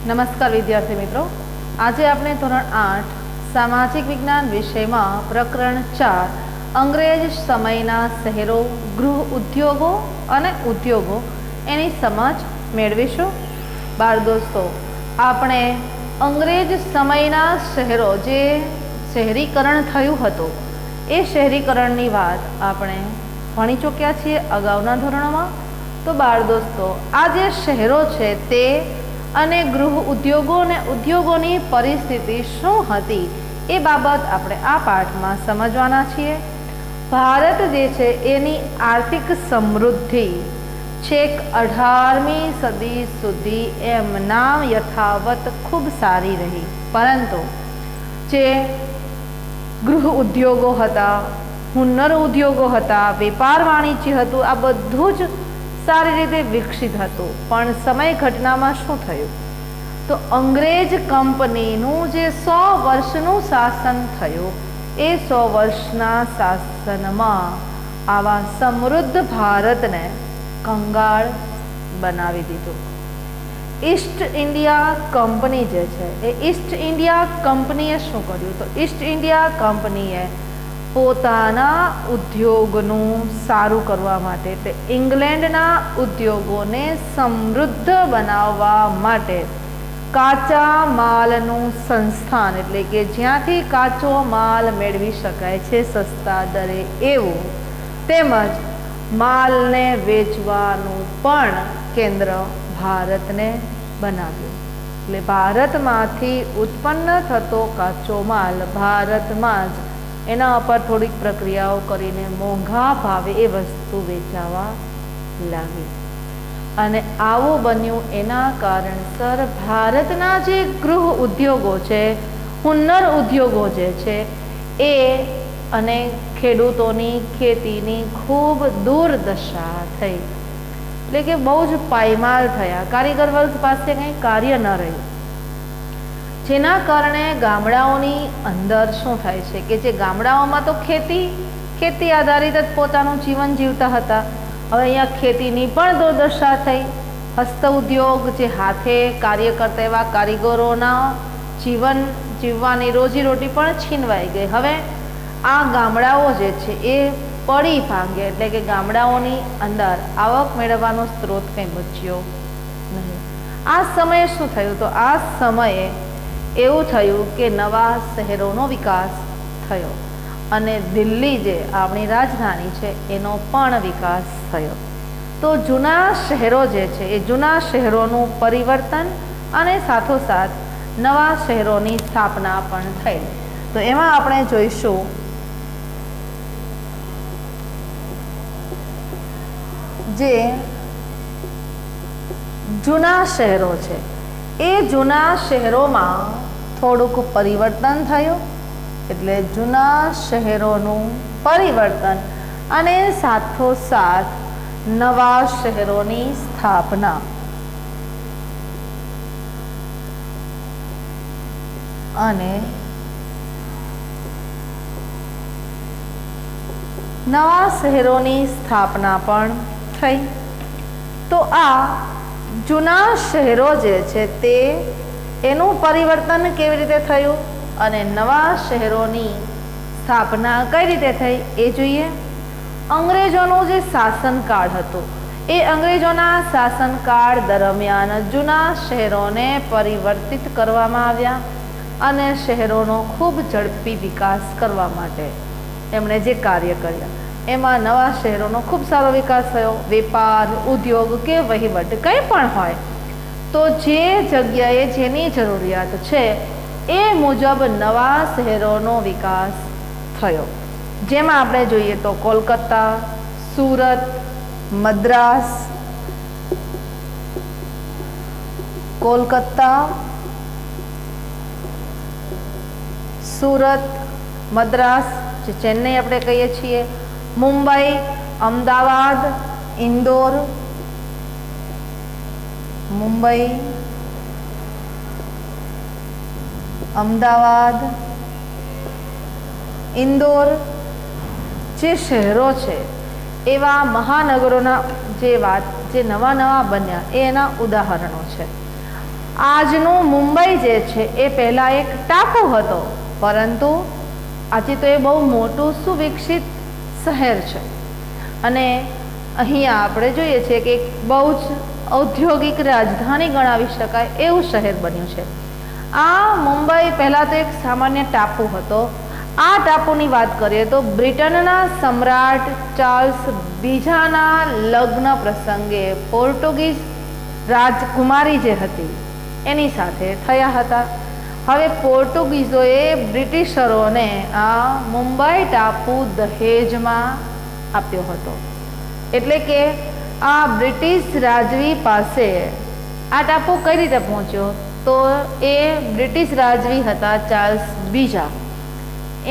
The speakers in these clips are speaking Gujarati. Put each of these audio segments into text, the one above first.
નમસ્કાર વિદ્યાર્થી મિત્રો, આજે આપણે ધોરણ 8 સામાજિક વિજ્ઞાન વિષયમાં પ્રકરણ 4 અંગ્રેજ સમયના શહેરો, ગૃહ ઉદ્યોગો અને ઉદ્યોગો એની સમજ મેળવીશું। બાળ દોસ્તો, આપણે અંગ્રેજ સમયના શહેરો જે શહેરીકરણ થયું હતું એ શહેરીકરણની વાત આપણે ભણી ચૂક્યા છીએ અગાઉના ધોરણોમાં। તો બાળ દોસ્તો, આ જે શહેરો છે તે અને ગૃહ ઉદ્યોગો અને ઉદ્યોગોની પરિસ્થિતિ શું હતી એ બાબત આપણે આ પાઠમાં સમજવાના છીએ। ભારત જે છે એની આર્થિક સમૃદ્ધિ છેક 18મી સદી સુધી એમનામ યથાવત ખૂબ સારી રહી, પરંતુ જે ગૃહ ઉદ્યોગો હતા, હુન્નર ઉદ્યોગો હતા, વેપાર વાણિજ્ય હતું, આ બધું જ સારી રીતે વિકસિત હતું। પણ સમય ઘટનામાં શું થયું તો અંગ્રેજ કંપનીનું જે 100 વર્ષનું શાસન થયું એ 100 વર્ષના શાસનમાં આવા સમૃદ્ધ ભારતને કંગાળ બનાવી દીધું। ઈસ્ટ ઇન્ડિયા કંપની જે છે એ ઈસ્ટ ઇન્ડિયા કંપનીએ શું કર્યું તો ઈસ્ટ ઇન્ડિયા કંપનીએ પોતાના ઉદ્યોગનું સારું કરવા માટે, એટલે ઇંગ્લેન્ડના ઉદ્યોગોને સમૃદ્ધ બનાવવા માટે કાચા માલનું સંસ્થાન, એટલે કે જ્યાંથી કાચો માલ મેળવી શકાય છે સસ્તા દરે એવું, તેમજ માલને વેચવાનું પણ કેન્દ્ર ભારતને બનાવ્યું। એટલે ભારતમાંથી ઉત્પન્ન થતો કાચો માલ ભારતમાં જ એના પર થોડીક પ્રક્રિયાઓ કરીને મોંઘા ભાવે એ વસ્તુ વેચાવા લાગી, અને આવું બન્યું એના કારણસર ભારતના જે ગૃહ ઉદ્યોગો છે, હુન્નર ઉદ્યોગો જે છે એ અને ખેડૂતોની ખેતીની ખૂબ દુર્દશા થઈ, એટલે કે બહુ જ પાયમાલ થયા, કારીગર વર્ગ પાસે કંઈ કાર્ય ન રહ્યું, જેના કારણે ગામડાઓની અંદર શું થાય છે કે જે ગામડાઓમાં તો ખેતી આધારિત જ પોતાનું જીવન જીવતા હતા, હવે અહીંયા ખેતીની પણ દુર્દશા થઈ। હસ્ત ઉદ્યોગ જે હાથે કાર્ય કરતા એવા કારીગરોના જીવન જીવવાની રોજીરોટી પણ છીનવાઈ ગઈ। હવે આ ગામડાઓ જે છે એ પડી ભાંગે, એટલે કે ગામડાઓની અંદર આવક મેળવવાનો સ્ત્રોત કંઈ બચ્યો નહીં। આ સમયે શું થયું તો આ સમયે એવું થયું કે નવા શહેરોનો વિકાસ થયો અને દિલ્હી જે આપણી રાજધાની છે એનો પણ વિકાસ થયો। તો જૂના શહેરો જે છે એ જૂના શહેરોનું પરિવર્તન અને સાથોસાથ નવા શહેરોની સ્થાપના પણ થઈ। તો એમાં આપણે જોઈશું જે જૂના શહેરો છે એ જૂના શહેરોમાં થોડુંક પરિવર્તન થયું, એટલે જૂના શહેરોનું પરિવર્તન અને સાથોસાથ નવા શહેરોની સ્થાપના, અને નવા શહેરોની સ્થાપના પણ થઈ। તો આ જૂના શહેરો જે છે તે એનું પરિવર્તન કેવી રીતે થયું અને નવા શહેરોની સ્થાપના કઈ રીતે થઈ એ જોઈએ। અંગ્રેજોનું જે શાસનકાળ હતો એ અંગ્રેજોના શાસનકાળ દરમિયાન જૂના શહેરોને પરિવર્તિત કરવામાં આવ્યા અને શહેરોનો ખૂબ ઝડપી વિકાસ કરવા માટે એમણે જે કાર્ય કર્યા એમાં નવા શહેરોનો ખૂબ સારો વિકાસ થયો। વેપાર, ઉદ્યોગ કે વહીવટ કંઈ પણ હોય તો જે જગ્યાએ જેની જરૂરિયાત છે એ મુજબ નવા શહેરોનો વિકાસ થયો। જેમાં આપણે જોઈએ તો કોલકાતા, સુરત, મદ્રાસ, કોલકાતા, સુરત, મદ્રાસ જે ચેન્નઈ આપણે કહીએ છીએ, મુંબઈ, અમદાવાદ, ઇન્દોર, મુંબઈ, અમદાવાદ, ઇન્દોર જે શહેરો છે એવા મહાનગરોના જે નવા નવા બન્યા એ એના ઉદાહરણો છે। આજનું મુંબઈ જે છે એ પહેલાં એક ટાપુ હતો, પરંતુ આજે તો એ બહુ મોટું સુવિકસિત શહેર છે અને અહીંયા આપણે જોઈએ છીએ કે એક બહુ જ ઔદ્યોગિક રાજધાની ગણાવી શકાય એવું શહેર બન્યું છે. આ મુંબઈ પહેલાં તો એક સામાન્ય ટાપુ હતો. આ ટાપુની વાત કરીએ તો બ્રિટનના સમ્રાટ ચાર્લ્સ બીજાના લગ્ન પ્રસંગે પોર્ટુગીઝ રાજકુમારી જે હતી એની સાથે થયા હતા. હવે પોર્ટુગીઝોએ બ્રિટિશરોને આ મુંબઈ ટાપુ દહેજમાં આપ્યો હતો. એટલે કે આ બ્રિટિશ રાજવી પાસે આ ટાપુ કઈ રીતે પહોંચ્યો? તો એ બ્રિટિશ રાજવી હતા ચાર્લ્સ બીજા,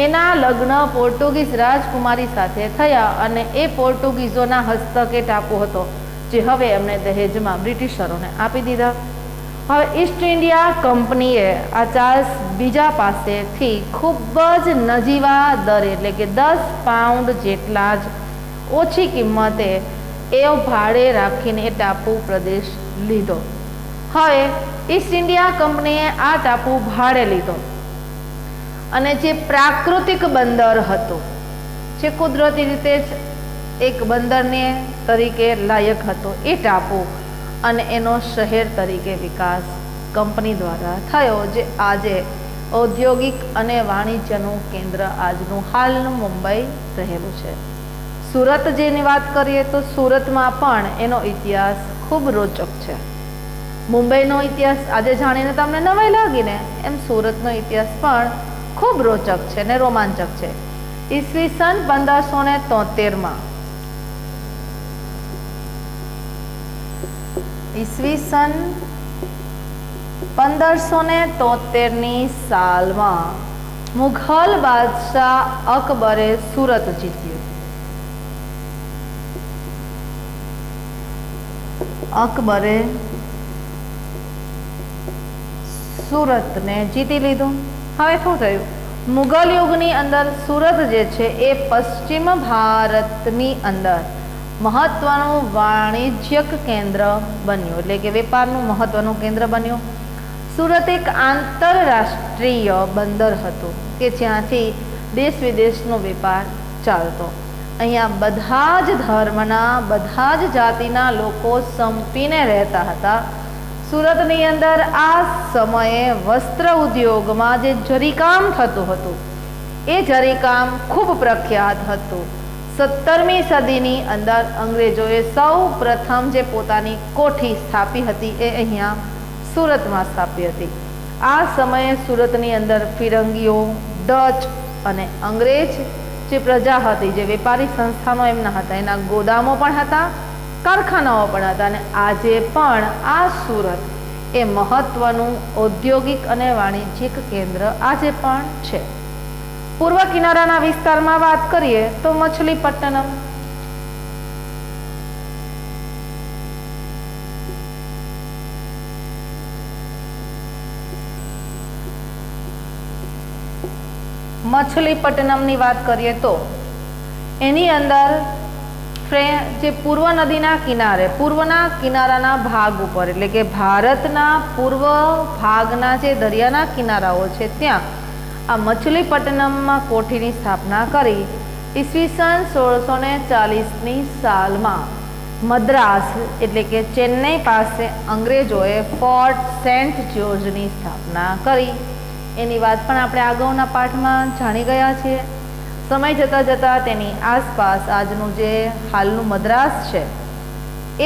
એના લગ્ન પોર્ટુગીઝ રાજકુમારી સાથે થયા અને એ પોર્ટુગીઝોના હસ્તકે ટાપુ હતો, જે હવે એમણે દહેજમાં બ્રિટિશરોને આપી દીધા. હવે ઈસ્ટ ઇન્ડિયા કંપનીએ આ ચાર્લ્સ બીજા પાસેથી ખૂબ જ નજીવા દરે, એટલે કે 10 પાઉન્ડ જેટલા જ ઓછી કિંમતે એ ભાડે રાખીને એ ટાપુ પ્રદેશ લીધો. હવે ઈસ્ટ ઇન્ડિયા કંપનીએ આ ટાપુ ભાડે લીધો અને જે પ્રાકૃતિક બંદર હતું, જે કુદરતી રીતે જ એક બંદરને તરીકે લાયક હતો, એ ટાપુ અને એનો શહેર તરીકે વિકાસ કંપની દ્વારા થયો, જે આજે ઔદ્યોગિક અને વાણિજ્યનું કેન્દ્ર આજનું હાલનું મુંબઈ રહેલું છે. સુરત જેની વાત કરીએ તો સુરતમાં પણ એનો ઇતિહાસ ખૂબ રોચક છે. મુંબઈનો ઇતિહાસ આજે જાણીને તમને નવાઈ લાગીને, એમ સુરતનો ઇતિહાસ પણ ખૂબ રોચક છે ને રોમાંચક છે. ઈસવીસન 1573માં ઈસવીસન 1573ની સાલમાં મુઘલ બાદશાહ અકબરે સુરત જીત્યું. અકબરે સુરતને જીતી લીધું. હવે શું થયું? મુઘલ યુગની અંદર સુરત જે છે એ પશ્ચિમ ભારતની અંદર મહત્વનું વાણિજ્યક કેન્દ્ર બન્યું, એટલે કે વેપારનું મહત્વનું કેન્દ્ર બન્યું. સુરત એક આંતરરાષ્ટ્રીય બંદર હતું કે જ્યાંથી દેશ વિદેશનો વેપાર ચાલતો. અહીંયા બધા જ ધર્મના, બધા જ જાતિના લોકો સંપીને રહેતા હતા. સુરતની અંદર આ સમયે વસ્ત્ર ઉદ્યોગમાં જે જરીકામ થતું હતું એ જરીકામ ખૂબ પ્રખ્યાત હતું. 17મી સદીની અંદર અંગ્રેજોએ સૌ પ્રથમ જે પોતાની કોઠી સ્થાપી હતી એ અહીંયા સુરતમાં સ્થાપી હતી. આ સમયે સુરતની અંદર ફિરંગીઓ, ડચ અને અંગ્રેજ જે પ્રજા હતી, જે વેપારી સંસ્થાનો એમના હતા, એના ગોદામો પણ હતા, કારખાનાઓ પણ હતા અને આજે પણ આ સુરત એ મહત્વનું ઔદ્યોગિક અને વાણિજ્યિક કેન્દ્ર આજે પણ છે. પૂર્વ કિનારાના વિસ્તારમાં વાત કરીએ તો મછલીપટ્ટનમ, મછલીપટ્ટનમની વાત કરીએ તો એની અંદર જે પૂર્વ નદીના કિનારે, પૂર્વના કિનારાના ભાગ ઉપર, એટલે કે ભારતના પૂર્વ ભાગના જે દરિયાના કિનારાઓ છે ત્યાં આ મછલીપટ્ટનમમાં કોઠીની સ્થાપના કરી. ઈસવીસન 1640ની સાલમાં મદ્રાસ એટલે કે ચેન્નઈ પાસે અંગ્રેજોએ ફોર્ટ સેન્ટ જ્યોર્જની સ્થાપના કરી. એની વાત પણ આપણે અગાઉના પાઠમાં જાણી ગયા છીએ. સમય જતાં જતાં તેની આસપાસ આજનું જે હાલનું મદ્રાસ છે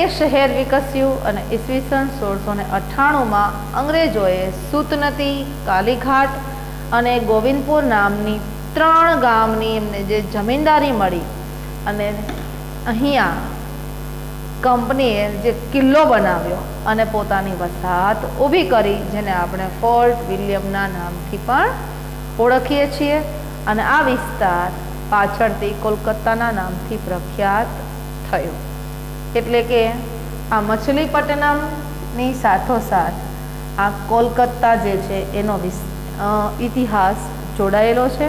એ શહેર વિકસ્યું અને ઈસવીસન 1698માં અંગ્રેજોએ સુતનતી, કાલીઘાટ અને ગોવિંદપુર નામની 3 ગામની એમને જે જમીનદારી મળી અને અહીંયા કંપનીએ જે કિલ્લો બનાવ્યો અને પોતાની વસાહત ઊભી કરી, જેને આપણે ફોર્ટ વિલિયમના નામથી પણ ઓળખીએ છીએ. અને આ વિસ્તાર પાછળથી કોલકાતાના નામથી પ્રખ્યાત થયો. એટલે કે આ મછલીપટ્ટનમની સાથોસાથ આ કોલકાતા જે છે એનો ઇતિહાસ જોડાયેલો છે.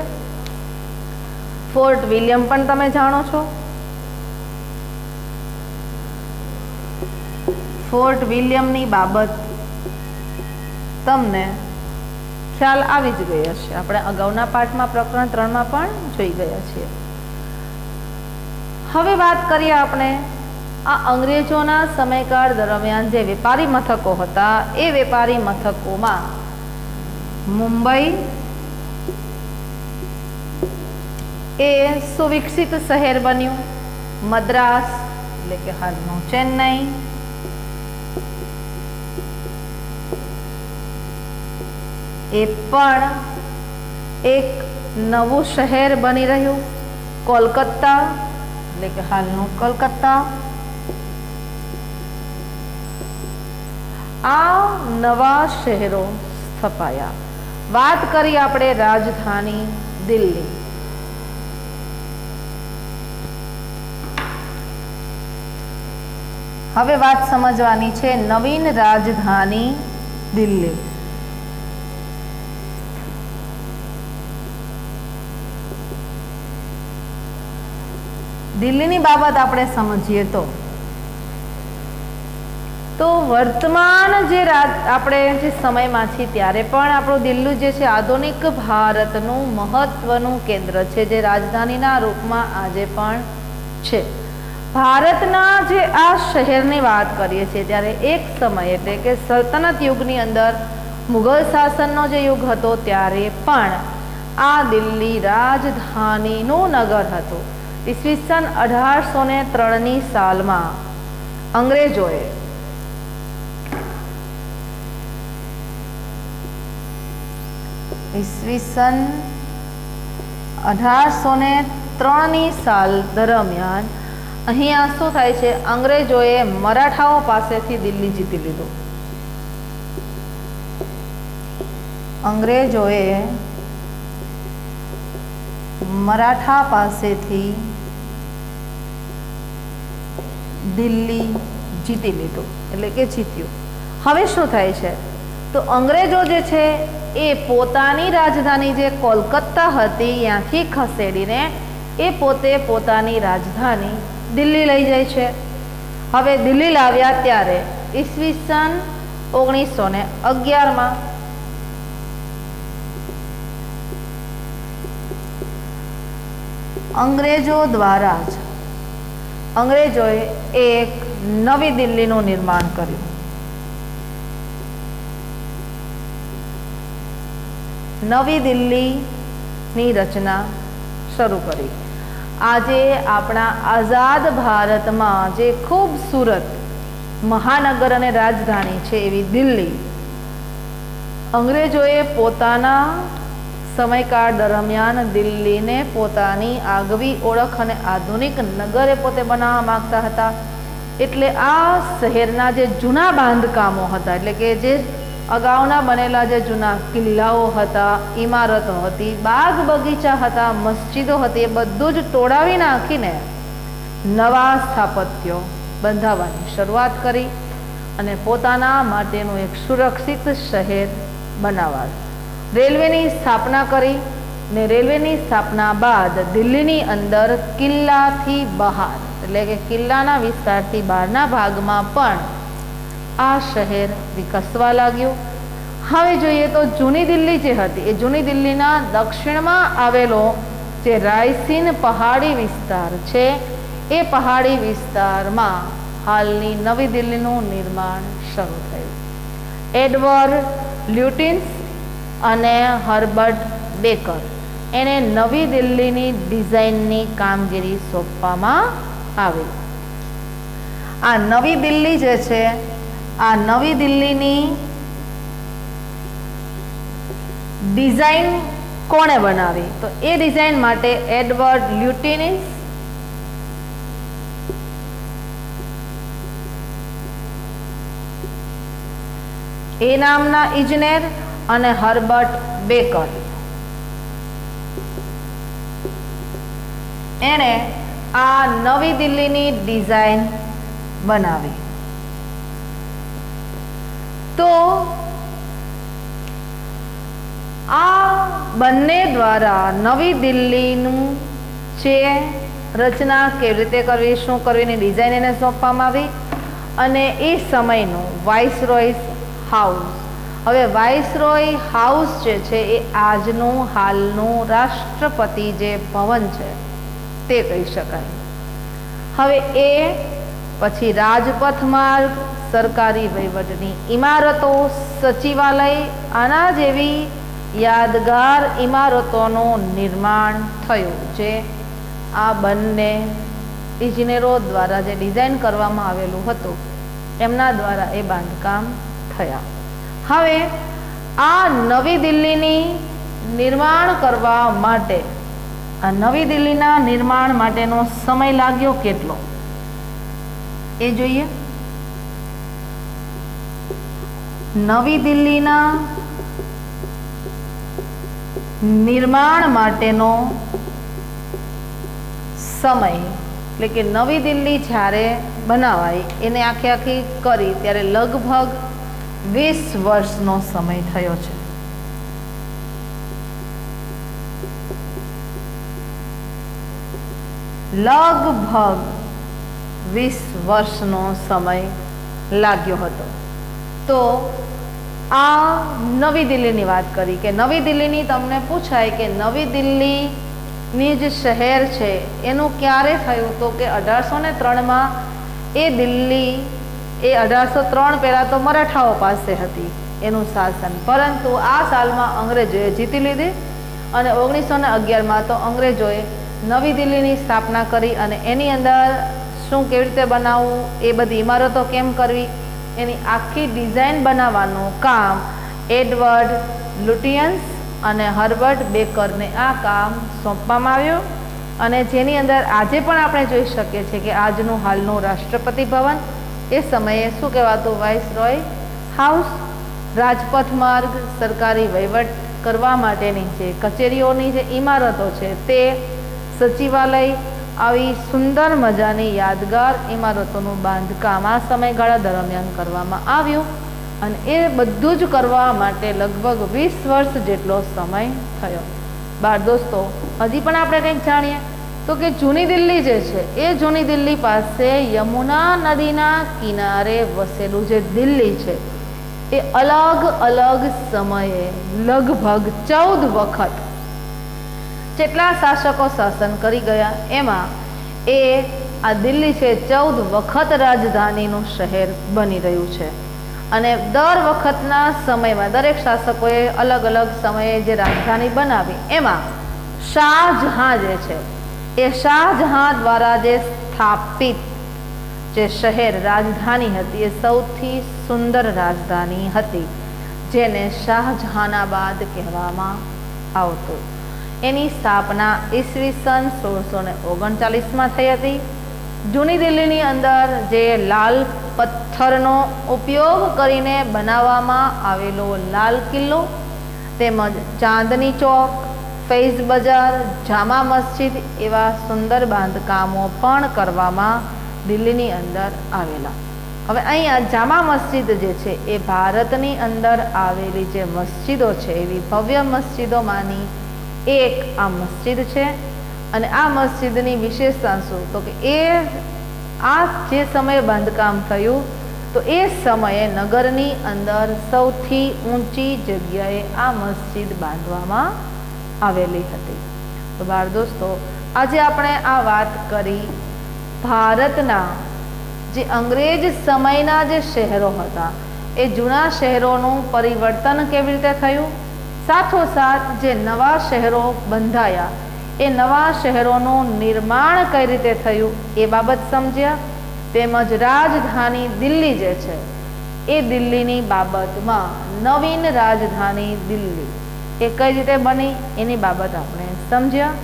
ફોર્ટ વિલિયમ પણ તમે જાણો છો. ફોર્ટ વિલિયમની બાબત તમને ખ્યાલ આવી જ ગયો હશે. આપણે અગાઉના પાઠમાં પ્રકરણ 3માં પણ જોઈ ગયા છીએ. હવે વાત કરીએ આપણે આ અંગ્રેજોના સમયકાળ દરમિયાન જે વેપારી મથકો હતા એ વેપારી મથકોમાં મુંબઈ એ સુવિકસિત શહેર બન્યું. મદ્રાસ એટલે કે હાલનું ચેન્નઈ, એ પણ એક નવું શહેર બની રહ્યું. કોલકાતા એટલે કે હાલનું કલકત્તા, આ નવા શહેરો સ્થપાયા. વાત કરી આપણે રાજધાની દિલ્હી. હવે વાત સમજવાની છે નવીન રાજધાની દિલ્હી. દિલ્હીની બાબત આપણે સમજીએ તો વર્તમાન જે આપણે જે સમયમાં છીએ ત્યારે પણ આપણું દિલ્હી જે છે આધુનિક ભારતનું મહત્વનું કેન્દ્ર છે, જે રાજધાનીના રૂપમાં આજે પણ છે. ભારતના જે આ શહેરની વાત કરીએ છીએ ત્યારે એક સમય એટલે કે સલ્તનત યુગની અંદર મુઘલ શાસનનો જે યુગ હતો ત્યારે પણ આ દિલ્હી રાજધાનીનું નગર હતું. ઈસવીસન 1803ની સાલમાં અંગ્રેજોએ ઈસવીસન 1803ની સાલ દરમિયાન અહીંયા શું થાય છે, અંગ્રેજોએ મરાઠાઓ પાસેથી દિલ્હી જીતી લીધું. અંગ્રેજોએ મરાઠા પાસેથી દિલ્હી જીતી લીધું એટલે કે જીત્યું. હવે શું થાય છે તો અંગ્રેજો જે છે એ પોતાની રાજધાની જે કોલકાતા હતી ત્યાંથી ખસેડીને એ પોતે પોતાની રાજધાની દિલ્હી લઈ જાય છે. હવે દિલ્હી લાવ્યા ત્યારે ઈસવીસન 1911માં અંગ્રેજો દ્વારા જ અંગ્રેજોએ એક નવી દિલ્હીનું નિર્માણ કર્યું. નવી દિલ્હીની રચના શરૂ કરી. આજે આપણા આઝાદ ભારતમાં જે ખૂબસૂરત મહાનગર અને રાજધાની છે એવી દિલ્હી અંગ્રેજોએ પોતાના સમયકાળ દરમિયાન દિલ્હીને પોતાની આગવી ઓળખ અને આધુનિક નગરે પોતે બનાવવા માંગતા હતા. એટલે આ શહેરના જે જૂના બાંધકામો હતા એટલે કે જે અગાઉના બનેલા જે જૂના કિલ્લાઓ હતા, ઇમારતો હતી, બાગ બગીચા હતા, મસ્જિદો હતી, એ બધું જ તોડાવી નાખીને નવા સ્થાપત્યો બંધાવવાની શરૂઆત કરી અને પોતાના માટેનું એક સુરક્ષિત શહેર બનાવવા. રેલવેની સ્થાપના કરી ને રેલવેની સ્થાપના બાદ દિલ્હીની અંદર કિલ્લાથી બહાર એટલે કે કિલ્લાના વિસ્તારથી બહારના ભાગમાં પણ આ શહેર વિકસવા લાગ્યું. હવે જોઈએ તો જૂની દિલ્હી જે હતી એ જૂની દિલ્હીના દક્ષિણમાં આવેલો જે રાયસીન પહાડી વિસ્તાર છે એ પહાડી વિસ્તારમાં હાલની નવી દિલ્હીનું નિર્માણ શરૂ થયું. એડવર્ડ લ્યુટિન્સ અને હર્બર્ટ બેકર એને નવી દિલ્હીની ડિઝાઇનની કામગીરી સોંપવામાં આવી. આ નવી દિલ્હી જે છે આ નવી દિલ્હીની ડિઝાઇન કોણે બનાવી તો એ ડિઝાઇન માટે એડવર્ડ લ્યુટિન્સ એ નામના ઇજનેર અને હર્બર્ટ બેકર એણે આ નવી દિલ્હીની ડિઝાઇન બનાવી. તો આ બંને દ્વારા નવી દિલ્હીનું જે રચના કેવી રીતે કરવી, શું કરવીની ડિઝાઇન એને સોંપવામાં આવી અને એ સમયનું વાઇસરોયસ હાઉસ હવે વાઇસરોય હાઉસ જે છે એ આજનું હાલનું રાષ્ટ્રપતિ જે ભવન છે તે કહી શકાય. હવે એ પછી રાજપથ માર્ગ, સરકારી વહીવટની ઇમારતો, સચિવાલય, આના જેવી યાદગાર ઇમારતોનું નિર્માણ થયું, જે આ બંને ઇજનેરો દ્વારા જે ડિઝાઇન કરવામાં આવેલું હતું એમના દ્વારા એ બાંધકામ થયા. હવે આ નવી દિલ્હીની નિર્માણ કરવા માટે, આ નવી દિલ્હીના નિર્માણ માટેનો સમય લાગ્યો કેટલો એ જોઈએ. નવી દિલ્હીના નિર્માણ માટેનો સમય, એટલે કે નવી દિલ્હી જ્યારે બનાવાય એને આખી કરી ત્યારે લગભગ 20 વર્ષનો સમય થયો છે. લગભગ 20 વર્ષનો સમય લાગ્યો હતો. તો આ નવી દિલ્હીની વાત કરી કે નવી દિલ્હીની તમને પૂછાય કે નવી દિલ્હીની જે શહેર છે એનું ક્યારે થયું, તો કે 1803માં એ દિલ્હી એ 1803 પહેલાં તો મરાઠાઓ પાસે હતી એનું શાસન, પરંતુ આ સાલમાં અંગ્રેજોએ જીતી લીધી અને 1911માં તો અંગ્રેજોએ નવી દિલ્હીની સ્થાપના કરી અને એની અંદર શું કેવી રીતે બનાવવું, એ બધી ઇમારતો કેમ કરવી, એની આખી ડિઝાઇન બનાવવાનું કામ એડવર્ડ લુટિયન્સ અને હર્બર્ટ બેકરને આ કામ સોંપવામાં આવ્યું. અને જેની અંદર આજે પણ આપણે જોઈ શકીએ છીએ કે આજનું હાલનું રાષ્ટ્રપતિ ભવન એ સમયે શું કહેવાતું, વાઇસરોય હાઉસ. રાજપથ માર્ગ, સરકારી વહીવટ કરવા માટેની જે કચેરીઓની જે ઇમારતો છે તે, સચિવાલય, આવી સુંદર મજાની યાદગાર ઇમારતોનું બાંધકામ આ સમયગાળા દરમિયાન કરવામાં આવ્યું અને એ બધું જ કરવા માટે લગભગ 20 વર્ષ જેટલો સમય થયો. બાળ દોસ્તો, હજી પણ આપણે કંઈક જાણીએ તો કે જૂની દિલ્હી જે છે એ જૂની દિલ્હી પાસે યમુના નદીના કિનારે વસેલું જે દિલ્હી છે એ અલગ અલગ સમયે લગભગ 14 વખત જેટલા શાસકો શાસન કરી ગયા એમાં એ આ દિલ્હી છે 14 વખત રાજધાનીનું શહેર બની રહ્યું છે. અને દર વખતના સમયમાં દરેક શાસકોએ અલગ અલગ સમયે જે રાજધાની બનાવી એમાં શાહજહાં જે છે એ શાહજહાં દ્વારા જે સ્થાપિત જે શહેર રાજધાની હતી એ સૌથી સુંદર રાજધાની હતી, જેને શાહજહાનાબાદ કહેવામાં આવતું. એની સ્થાપના ઈસવીસન 1639માં થઈ હતી. જૂની દિલ્હીની અંદર જે લાલ પથ્થરનો ઉપયોગ કરીને બનાવવામાં આવેલો લાલ કિલ્લો, તેમજ ચાંદની ચોક, ફૈઝ બજાર, જામા મસ્જિદ એવા સુંદર બાંધકામો પણ કરવામાં દિલ્હીની અંદર આવેલા. હવે અહીંયા જામા મસ્જિદ જે છે એ ભારતની અંદર આવેલી જે મસ્જિદો છે એવી ભવ્ય મસ્જિદોમાંની એક આ મસ્જિદ છે. અને આ મસ્જિદની વિશેષતા શું, તો કે એ આ જે સમયે બાંધકામ થયું તો એ સમયે નગરની અંદર સૌથી ઊંચી જગ્યાએ આ મસ્જિદ બાંધવામાં આવેલી હતી. તો બાળ દોસ્તો, આજે આપણે આ વાત કરી ભારતના જે અંગ્રેજ સમયના જે શહેરો હતા એ જૂના શહેરોનું પરિવર્તન કેવી રીતે થયું, સાથોસાથ જે નવા શહેરો બંધાયા એ નવા શહેરોનું નિર્માણ કઈ રીતે થયું એ બાબત સમજ્યા. તેમજ રાજધાની દિલ્હી જે છે એ દિલ્હીની બાબતમાં નવીન રાજધાની દિલ્હી એ કઈ રીતે બની એની બાબત આપણે સમજ્યા.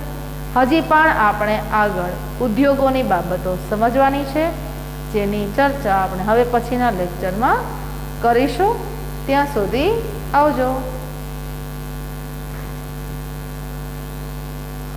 હજી પણ આપણે આગળ ઉદ્યોગોની બાબતો સમજવાની છે, જેની ચર્ચા આપણે હવે પછીના લેક્ચરમાં કરીશું. ત્યાં સુધી આવજો.